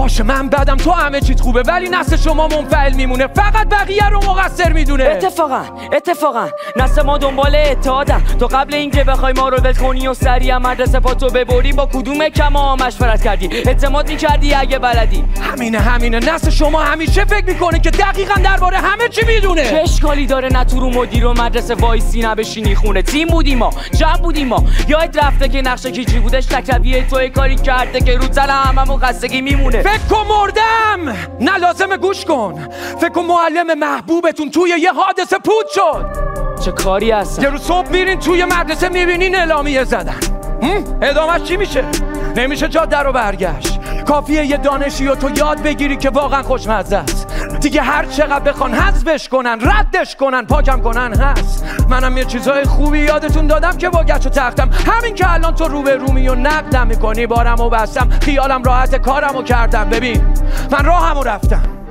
باشه من بدم تو همه چیت خوبه، ولی نسل شما منفعل میمونه، فقط بقیه رو مقصر میدونه. اتفاقا نسل ما دنبال اتحادن. تو قبل اینکه بخوای ما رو ول کنی و سریع مدرسه پاتو ببری، با کدوم کما مشورت کردی؟ اعتماد میکردی اگه بلدی؟ همینه نسل شما همیشه فکر میکنه که دقیقاً درباره همه چی میدونه. چه اشکالی داره نه تو رو مدیر و مدرسه وایسی نه بشینی خونه؟ تیم بودیم ما، جمع بودیم ما. یاد رفته که نقشه کیچی بودش تکلیه توی کاری کرده که رو سر هممون خستگی میمونه. فکر کن مردم، نه لازمه گوش کن. فکر کن معلم محبوبتون توی یه حادثه پود شد. چه کاری هستن؟ یه روز صبح میرین توی مدرسه میبینین اعلامیه زدن. ادامهش چی میشه؟ نمیشه جاده رو برگشت. کافیه یه دانشی رو تو یاد بگیری که واقعا خوشمزه است. دیگه هر چقدر بخوان حذفش کنن، ردش کنن، پاکم کنن هست. منم یه چیزای خوبی یادتون دادم که با گچ و تختم. همین که الان تو رو به رومی و نقدم میکنی بارم و بستم. خیالم راحت کارم و کردم. ببین من راهم و رفتم.